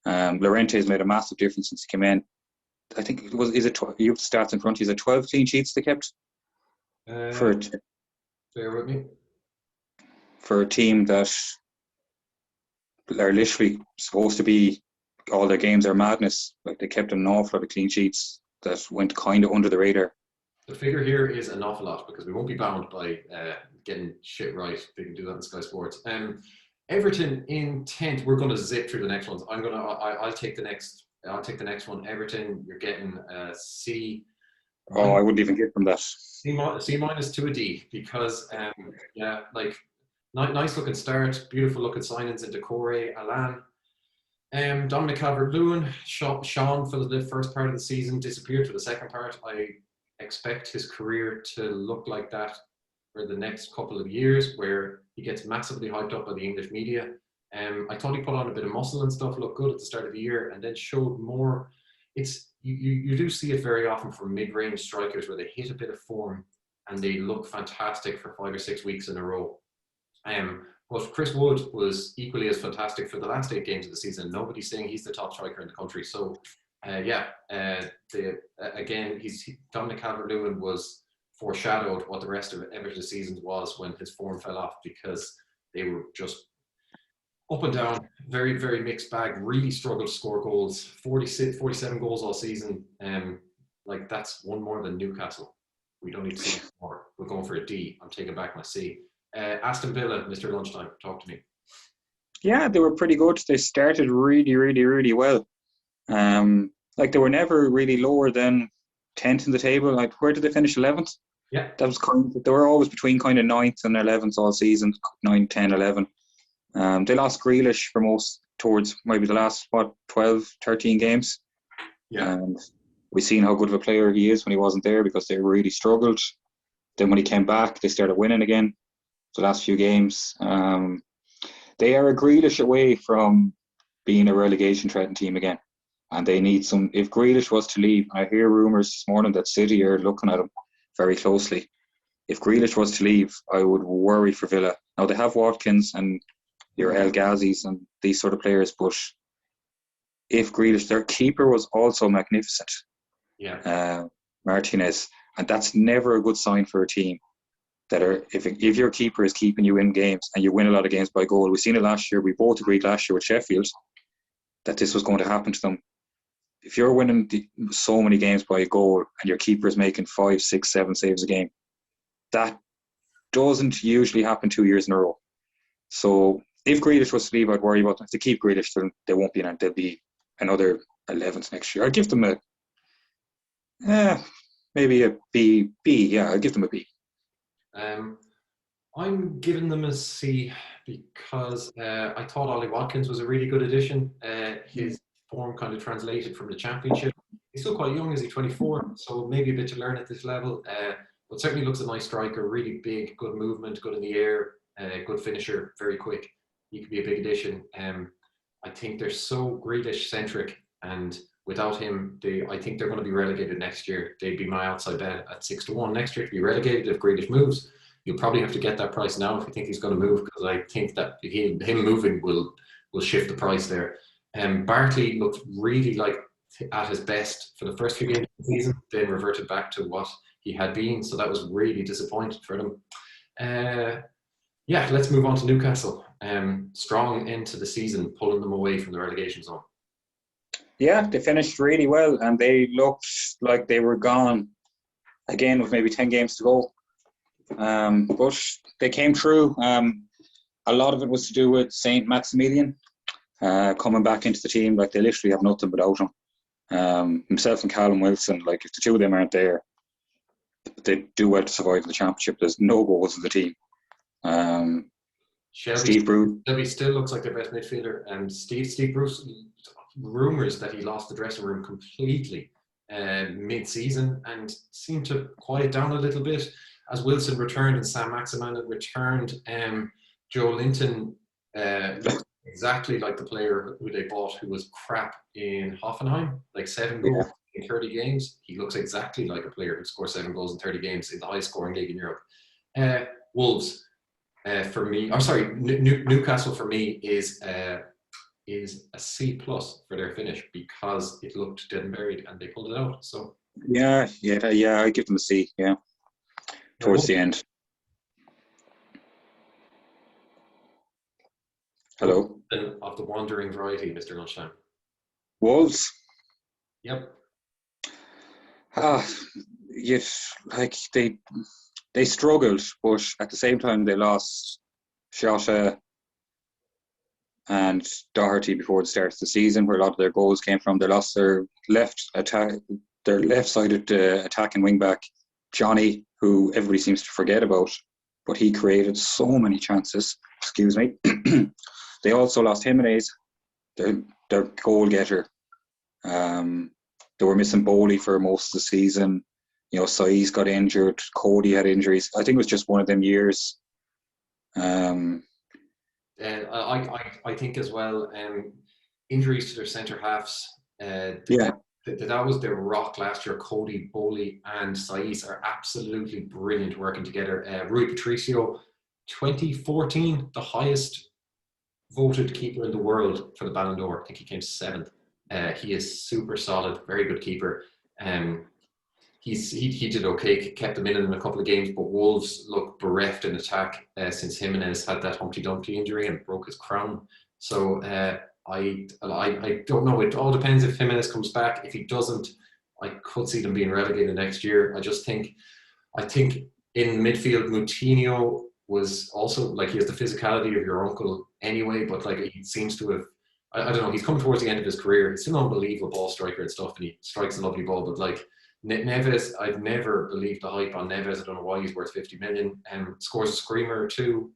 Llorente has made a massive difference since he came in. I think you have the stats in front. Is it 12 clean sheets they kept? Bear with me. For a team that are literally supposed to be, all their games are madness. Like, they kept an awful lot of clean sheets that went kind of under the radar. The figure here is an awful lot, because we won't be bound by getting shit right. They can do that in Sky Sports. Everton in 10th. We're going to zip through the next ones. I'll take the next one. Everton, you're getting a C. Oh, I wouldn't even give them that. C minus to a D, because nice looking start, beautiful looking signings into Corey, Alan, Dominic Calverloon, Sean for the first part of the season, disappeared for the second part. I expect his career to look like that for the next couple of years, where he gets massively hyped up by the English media. I thought he put on a bit of muscle and stuff, looked good at the start of the year, and then showed more. You do see it very often from mid-range strikers, where they hit a bit of form and they look fantastic for 5 or 6 weeks in a row. But Chris Wood was equally as fantastic for the last 8 games of the season. Nobody's saying he's the top striker in the country. So, Dominic Calvert-Lewin was foreshadowed what the rest of Everton's season was when his form fell off, because they were just up and down, very, very mixed bag, really struggled to score goals, 47 goals all season. That's one more than Newcastle. We don't need to see more. We're going for a D. I'm taking back my C. Aston Villa, Mr. Lunchtime, talk to me. Yeah, they were pretty good. They started really, really, really well. They were never really lower than 10th in the table. Like, where did they finish? 11th? Yeah. That was they were always between kind of 9th and 11th all season, 9, 10, 11. They lost Grealish for towards maybe the last 12, 13 games. Yeah. And we've seen how good of a player he is when he wasn't there, because they really struggled. Then when he came back, they started winning again the last few games. They are a Grealish away from being a relegation threatened team again, and they need some. If Grealish was to leave, I hear rumours this morning that City are looking at him very closely. If Grealish was to leave, I would worry for Villa. Now, they have Watkins and your El Ghazis and these sort of players, but if Grealish, their keeper was also magnificent, Martinez, and that's never a good sign for a team. That are if your keeper is keeping you in games and you win a lot of games by goal. We've seen it last year. We both agreed last year with Sheffield that this was going to happen to them. If you're winning so many games by a goal and your keeper is making 5, 6, 7 saves a game, that doesn't usually happen 2 years in a row. So if Grealish was to leave, I'd worry about them. If they keep Grealish, then they won't be in it. They'll be another 11th next year. I'd give them maybe a B. Yeah, I'd give them a B. I'm giving them a C because I thought Ollie Watkins was a really good addition. His form kind of translated from the Championship. He's still quite young, is he 24? So maybe a bit to learn at this level. But certainly looks a nice striker, really big, good movement, good in the air, good finisher, very quick. He could be a big addition. I think they're so Grealish-centric, and without him, I think they're going to be relegated next year. They'd be my outside bet at 6-1 next year to be relegated if Grealish moves. You'll probably have to get that price now if you think he's going to move, because I think that him moving will shift the price there. Barkley looked really like at his best for the first few games of the season, then reverted back to what he had been. So that was really disappointing for them. Let's move on to Newcastle. Strong end to the season, pulling them away from the relegation zone. Yeah, they finished really well, and they looked like they were gone again with maybe 10 games to go. But they came through. A lot of it was to do with Saint Maximilian coming back into the team. Like, they literally have nothing without him. Himself and Callum Wilson, like, if the two of them aren't there, they do well to survive the Championship. There's no goals in the team. Steve Bruce. Shelby still looks like their best midfielder. Steve Bruce, rumours that he lost the dressing room completely mid-season and seemed to quiet down a little bit as Wilson returned and Sam Maximan returned. Joe Linton looked exactly like the player who they bought, who was crap in Hoffenheim, like 7 goals in 30 games. He looks exactly like a player who scores 7 goals in 30 games in the highest scoring league in Europe. Wolves, for me, Newcastle for me is a C+ for their finish, because it looked dead and buried and they pulled it out. So yeah, I give them a C. Yeah, towards the end. Hello. Of the wandering variety, Mr. Lunchtime. Wolves. Yep. Yes, like they struggled, but at the same time they lost Shota and Doherty before the start of the season, where a lot of their goals came from. They lost their left-sided attacking wing-back, Johnny, who everybody seems to forget about, but he created so many chances. Excuse me. They also lost Jimenez, their goal-getter. They were missing Bowley for most of the season. You know, Saiz got injured. Cody had injuries. I think it was just one of them years. I think as well, injuries to their centre halves. That was their rock last year. Cody, Bowley, and Saiz are absolutely brilliant working together. Rui Patricio, 2014, the highest voted keeper in the world for the Ballon d'Or. I think he came 7th. He is super solid, very good keeper. He did okay, kept them in a couple of games, but Wolves look bereft in attack since Jimenez had that Humpty Dumpty injury and broke his crown. So I don't know. It all depends if Jimenez comes back. If he doesn't, I could see them being relegated next year. I think in midfield, Moutinho was also, like, he has the physicality of your uncle anyway, but like, he seems to have, I don't know, he's coming towards the end of his career. He's still an unbelievable ball striker and stuff, and he strikes a lovely ball, but like, Neves, I've never believed the hype on Neves. I don't know why he's worth 50 million. Scores a screamer or 2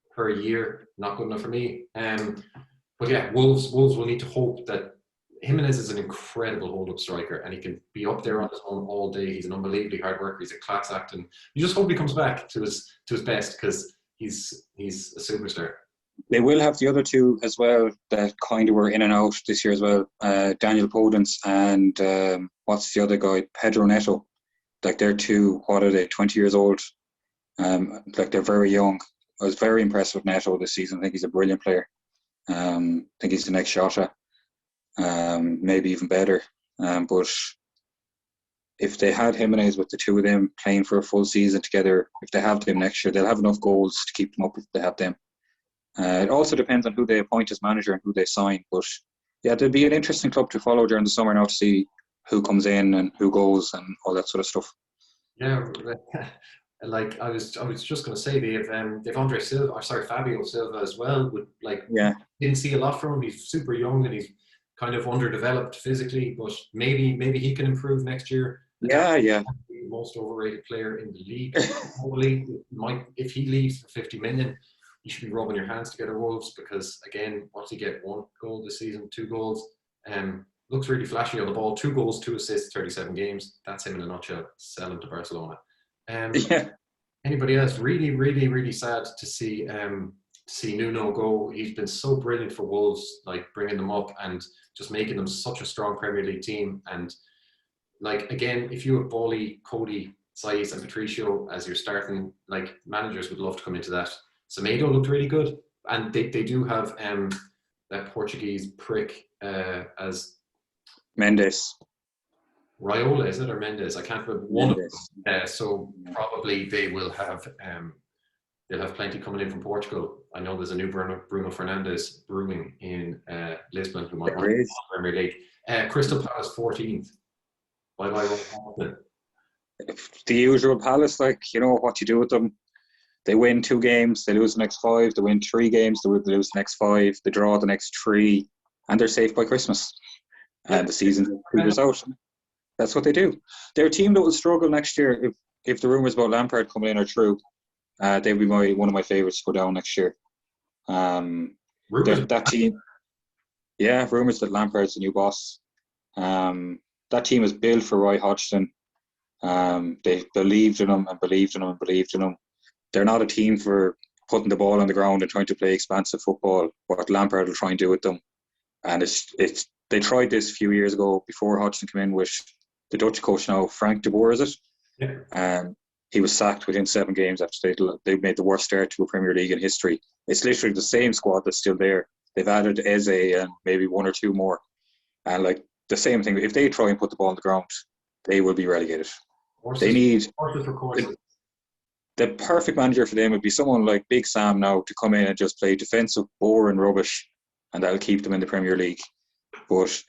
per year. Not good enough for me. But yeah, Wolves will need to hope that Jimenez is an incredible hold-up striker, and he can be up there on his own all day. He's an unbelievably hard worker. He's a class act, and you just hope he comes back to his best, because he's a superstar. They will have the other two as well that kind of were in and out this year as well. Daniel Podence and what's the other guy? Pedro Neto. Like, they're two, what are they, 20 years old Like they're very young. I was very impressed with Neto this season. I think he's a brilliant player. I think he's the next Shota, maybe even better. But if they had Jimenez with the two of them playing for a full season together, if they have them next year, they'll have enough goals to keep them up if they have them. It also depends on who they appoint as manager and who they sign. But yeah, there'll be an interesting club to follow during the summer now to see who comes in and who goes and all that sort of stuff. Yeah, like I was just going to say they've Andre Silva, or sorry, Fabio Silva as well. Would didn't see a lot from him. He's super young and he's kind of underdeveloped physically, but maybe he can improve next year. Yeah. The most overrated player in the league. Probably if he leaves for 50 million, you should be rubbing your hands together, Wolves, because again, what's he get? 1 goal this season, 2 goals. Looks really flashy on the ball. 2 goals, 2 assists, 37 games. That's him in a nutshell. Sell him to Barcelona. Anybody else? Really, really, really sad to see Nuno go. He's been so brilliant for Wolves, like bringing them up and just making them such a strong Premier League team. And like again, if you have Bowley, Cody, Saiz, and Patricio as your starting, like managers would love to come into that. Semedo looked really good, and they do have that Portuguese prick as Mendes. Raiola, is it, or Mendes? I can't remember. One of them. So probably they will have they'll have plenty coming in from Portugal. I know there's a new Bruno Fernandez brewing in Lisbon who might win the Premier League. Crystal Palace 14th. Bye. The usual Palace, like, you know what you do with them. They win 2 games, they lose the next 5. They win 3 games, they lose the next 5. They draw the next 3, and they're safe by Christmas. And the season figures out. That's what they do. They're a team that will struggle next year if the rumours about Lampard coming in are true. They'll be one of my favourites to go down next year. That team, rumours that Lampard's the new boss. That team is built for Roy Hodgson. They believed in him and believed in him and believed in him. They're not a team for putting the ball on the ground and trying to play expansive football, what Lampard will try and do with them. And they tried this a few years ago before Hodgson came in with the Dutch coach now, Frank de Boer, is it? Yeah. He was sacked within 7 games after they made the worst start to a Premier League in history. It's literally the same squad that's still there. They've added Eze and maybe 1 or 2 more. And like the same thing, if they try and put the ball on the ground, they will be relegated. They need the perfect manager for them would be someone like Big Sam now to come in and just play defensive, boring rubbish, and that'll keep them in the Premier League. But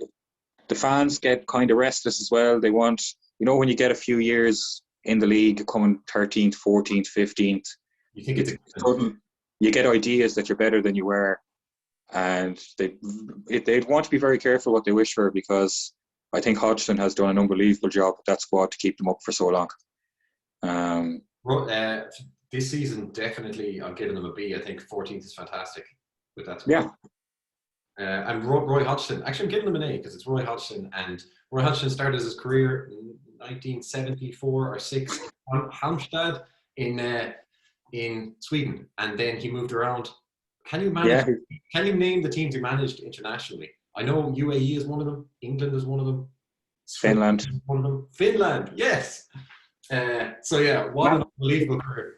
the fans get kind of restless as well. They want, when you get a few years in the league, coming 13th, 14th, 15th, you get ideas that you're better than you were. And they'd want to be very careful what they wish for, because I think Hodgson has done an unbelievable job with that squad to keep them up for so long. This season, definitely, I'm giving them a B. I think 14th is fantastic with that squad. Yeah. And Roy Hodgson, actually I'm giving him an A because it's Roy Hodgson, and Roy Hodgson started his career in 1974 or 6 Halmstad in Sweden, and then he moved around. Can you name the teams he managed internationally? I know UAE is one of them, England is one of them, Finland is one of them. Finland, yes. So yeah, what an unbelievable career.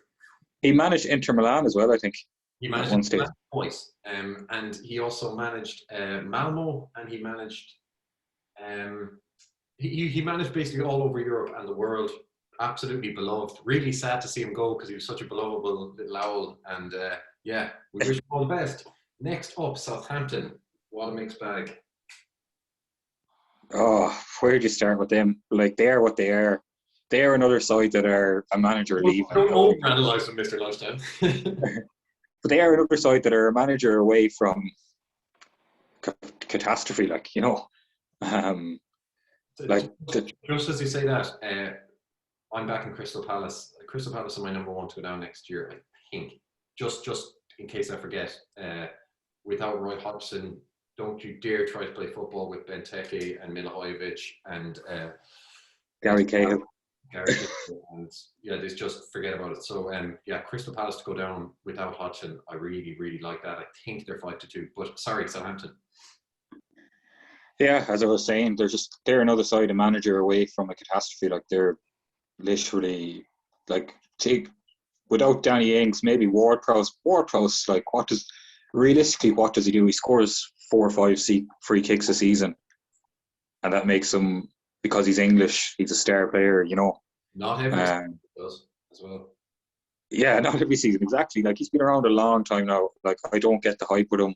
He managed Inter Milan as well, I think. He managed one stage twice, and he also managed Malmo, and he managed he managed basically all over Europe and the world. Absolutely beloved. Really sad to see him go because he was such a belovable little owl. And we wish him all the best. Next up, Southampton. What a mixed bag. Oh, where do you start with them? Like, they are what they are. They are another side that are a manager leaving. Don't overanalyze them, Mr. Lifetime. But they are another side that are a manager away from catastrophe, just as you say that, I'm back in Crystal Palace. Crystal Palace are my number 1 to go down next year, I think. Just in case I forget, without Roy Hodgson, don't you dare try to play football with Benteke and Milivojevic and Gary Cahill. And there's just forget about it. So Crystal Palace to go down without Hodgson, I really, really like that. I think they're 5-2. But sorry, Southampton. Yeah, as I was saying, they're another side, a manager away from a catastrophe. Like, they're literally like without Danny Ings, maybe Ward-Prowse. Ward-Prowse, like, what does he do? He scores 4 or 5 free kicks a season, and that makes him, because he's English, he's a star player, you know. Not every season does as well. Yeah, not every season, exactly. Like, he's been around a long time now. Like, I don't get the hype with him.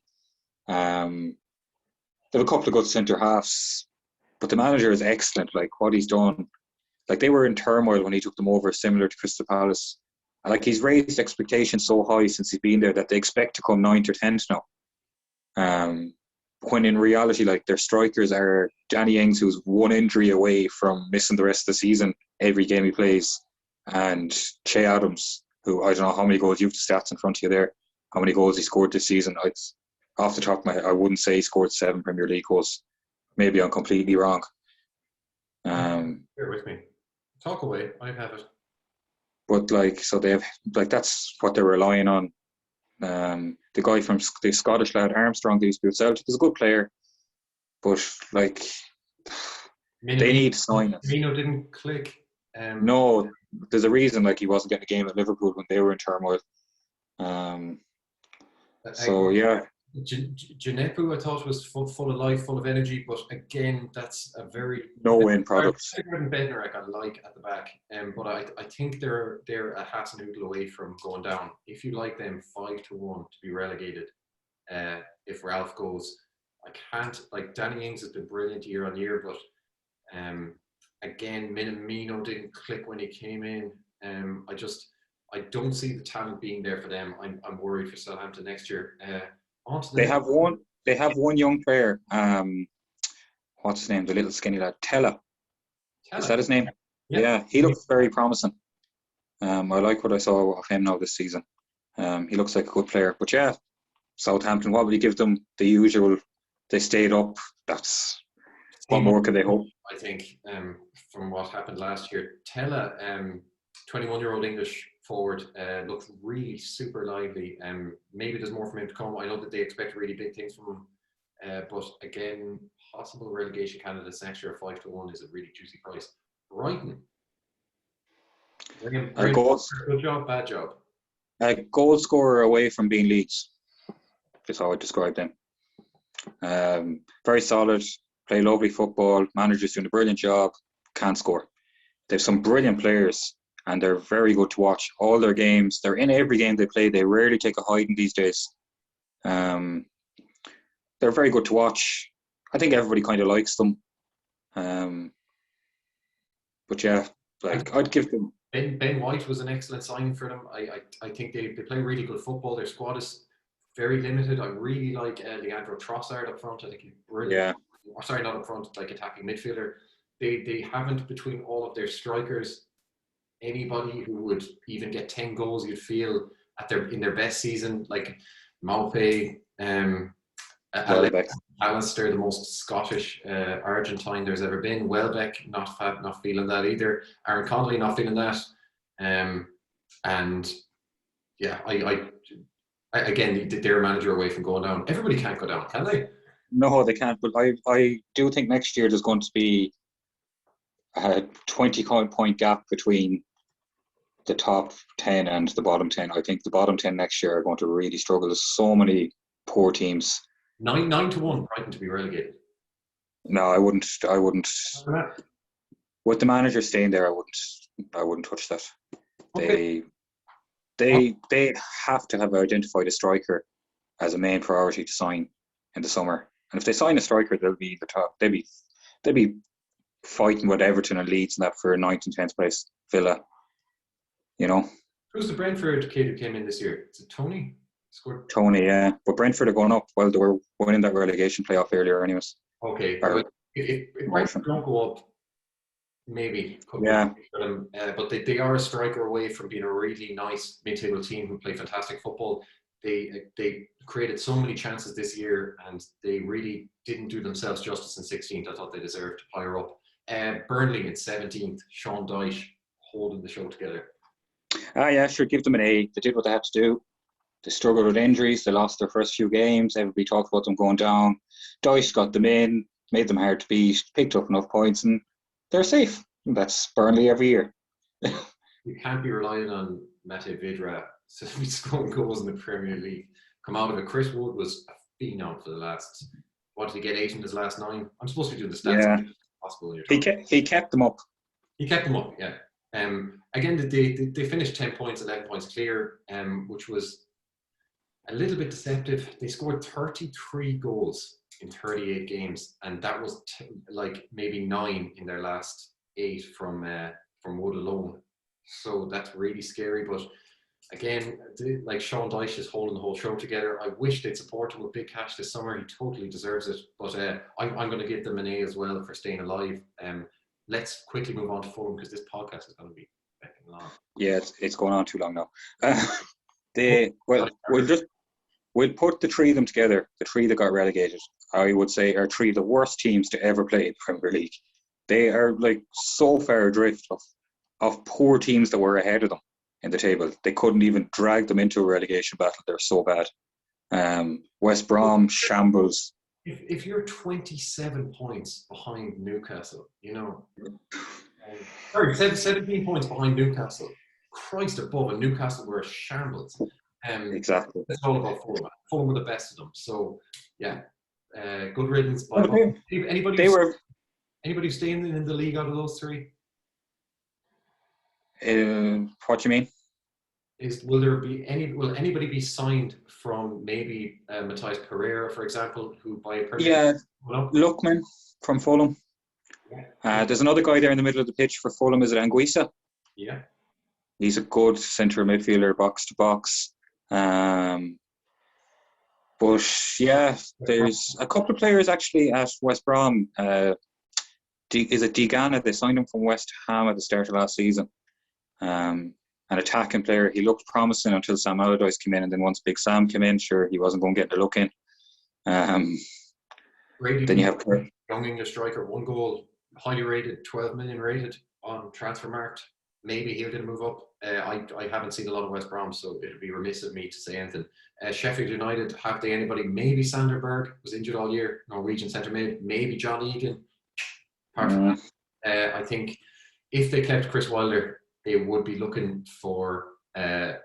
They have a couple of good centre halves, but the manager is excellent. Like, what he's done, like, they were in turmoil when he took them over, similar to Crystal Palace. And, like, he's raised expectations so high since he's been there that they expect to come 9th or 10th now. When in reality, like, their strikers are Danny Ings, who's one injury away from missing the rest of the season every game he plays, and Che Adams, who, I don't know how many goals, you have the stats in front of you there, how many goals he scored this season. Off the top of my head, I wouldn't say he scored 7 Premier League goals. Maybe I'm completely wrong. Bear with me. Talk away. I have it. But, like, so they have, like, that's what they're relying on. The guy from the Scottish lad, Armstrong, that used to be with Celtic, is a good player. But, like, they need to sign it. Mino didn't click. No, there's a reason, like, he wasn't getting a game at Liverpool when they were in turmoil. So, yeah. Djenepo, I thought, was full of life, full of energy, but again, that's a very no-win product. Bednarek I like at the back, but I think they're a hat and noodle away from going down. If you like them, 5-1 to be relegated. If Ralph goes, I can't, like, Danny Ings has been brilliant year on year, but again, Minamino didn't click when he came in. I don't see the talent being there for them. I'm worried for Southampton next year. They have one young player. What's his name? The little skinny lad, Tella. Is that his name? Yeah, he looks very promising. I like what I saw of him now this season. He looks like a good player. But yeah, Southampton, what would you give them? The usual. They stayed up. That's what more could they hope? I think from what happened last year, Tella, 21-year-old English forward, looks really super lively. Maybe there's more from him to come. I know that they expect really big things from him. But again, possible relegation candidates next year, 5-1 is a really juicy price. Brighton. Good job, bad job. A goal scorer away from being Leeds. That's how I describe them. Very solid, play lovely football, manager's doing a brilliant job, can't score. They have some brilliant players, and they're very good to watch. All their games, they're in every game they play. They rarely take a hiding these days. They're very good to watch. I think everybody kind of likes them. But yeah, like, I'd give them. Ben White was an excellent signing for them. I think they play really good football. Their squad is very limited. I really like Leandro Trossard up front. I think he's brilliant. Yeah. Sorry, not up front, like attacking midfielder. They haven't, between all of their strikers, anybody who would even get 10 goals, you'd feel, in their best season, like Maupay, Alistair, the most Scottish Argentine there's ever been. Welbeck, not feeling that either. Aaron Connolly, not feeling that. And yeah, I again, they're a manager away from going down. Everybody can't go down, can they? No, they can't. But I do think next year there's going to be a 20-point gap between the top 10 and the bottom 10. I think the bottom 10 next year are going to really struggle. There's so many poor teams. 9-1 Brighton to be relegated. No, I wouldn't. With the manager staying there, I wouldn't touch that. Okay. They have to have identified a striker as a main priority to sign in the summer. And if they sign a striker, they'll be the top. They'll be fighting with Everton and Leeds and that for 9th and 10th place. Villa, you know. Who's the Brentford kid who came in this year? Is it Tony? Tony, yeah. But Brentford are going up. Well, they were winning that relegation playoff earlier anyways. Okay. If Brentford don't go up, maybe. Yeah. But they are a striker away from being a really nice mid-table team who play fantastic football. They created so many chances this year, and they really didn't do themselves justice in 16th. I thought they deserved to higher up. Burnley in 17th. Sean Dyche holding the show together. Yeah, sure. Give them an A. They did what they had to do. They struggled with injuries. They lost their first few games. Everybody talked about them going down. Dyche got them in, made them hard to beat, picked up enough points, and they're safe. That's Burnley every year. You can't be relying on Mate Vidra scoring goals in the Premier League. Come out of it. Chris Wood was a phenom for the last. What did he get? 8 in his last 9. I'm supposed to be doing the stats. Yeah. Possible. He kept them up. He kept them up. Yeah. Again, they finished 10 points, 11 points clear, which was a little bit deceptive. They scored 33 goals in 38 games, and that was like maybe 9 in their last 8 from Wood alone. So that's really scary. But again, like Sean Dyche is holding the whole show together. I wish they'd support him with big cash this summer. He totally deserves it. But I'm going to give them an A as well for staying alive. Let's quickly move on to Fulham because this podcast is going to be long. Yeah, it's going on too long now. We'll put the 3 of them together. The 3 that got relegated, I would say, are 3 of the worst teams to ever play in the Premier League. They are like so far adrift of poor teams that were ahead of them in the table. They couldn't even drag them into a relegation battle. They're so bad. West Brom, shambles. If you're 27 points behind Newcastle, you know, 17 points behind Newcastle, Christ above, and Newcastle were a shambles. Exactly. It's all about Fulham. Fulham were the best of them. So, yeah, good riddance. Anybody staying in the league out of those 3? What do you mean? Will anybody be signed from maybe Matthias Pereira, for example, who by a Lookman from Fulham. Yeah. There's another guy there in the middle of the pitch for Fulham. Is it Anguissa? Yeah. He's a good centre midfielder, box to box. But yeah, there's a couple of players actually at West Brom. Is it Digana? They signed him from West Ham at the start of last season. An attacking player. He looked promising until Sam Allardyce came in, and then once Big Sam came in, sure, he wasn't going to get a look in. Then you have young English striker, 1 goal, highly rated, 12 million rated on Transfermarkt. Maybe he'll get a move up. I haven't seen a lot of West Brom, so it'd be remiss of me to say anything. Sheffield United, have they anybody? Maybe Sanderberg was injured all year, Norwegian centre mid. Maybe John Egan. Apart from that, I think if they kept Chris Wilder, they would be looking for to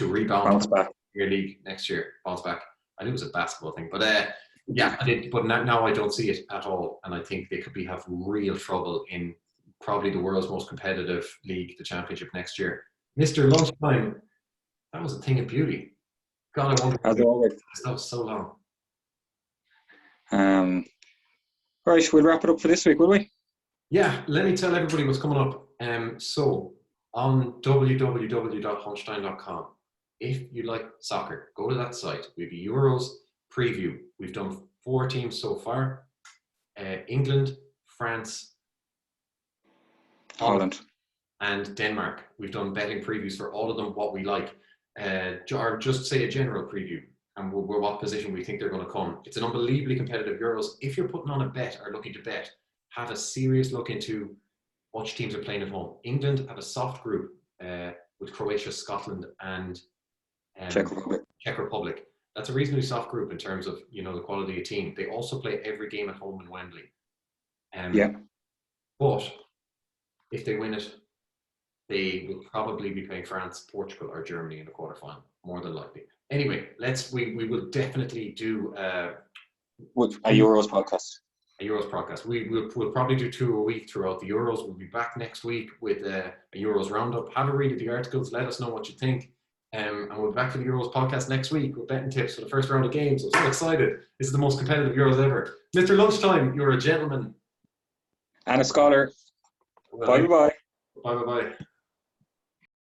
rebound bounce back Premier League next year. Bounce back. I think it was a basketball thing, but yeah, but now I don't see it at all, and I think they could have real trouble in probably the world's most competitive league, the Championship, next year. Mr. Lunchtime, that was a thing of beauty. God, I wonder that was so long. Right, we'll wrap it up for this week, will we? Yeah, let me tell everybody what's coming up. So on www.hunchstein.com, if you like soccer, go to that site. We have a Euros preview. We've done 4 teams so far: England, France, Holland, and Denmark. We've done betting previews for all of them, what we like, or just say a general preview, and we're what position we think they're going to come. It's an unbelievably competitive Euros. If you're putting on a bet or looking to bet, have a serious look into which teams are playing at home. England have a soft group with Croatia, Scotland, and Czech Republic. That's a reasonably soft group in terms of the quality of team. They also play every game at home in Wembley. But if they win it, they will probably be playing France, Portugal, or Germany in the quarterfinal, more than likely. Anyway, we will definitely do a Euros podcast. We'll probably do 2 a week throughout the Euros. We'll be back next week with a Euros roundup. Have a read of the articles. Let us know what you think. And we'll be back for the Euros podcast next week with betting tips for the first round of games. I'm so excited. This is the most competitive Euros ever. Mr. Lunchtime, you're a gentleman. And a scholar. Bye-bye. Bye-bye.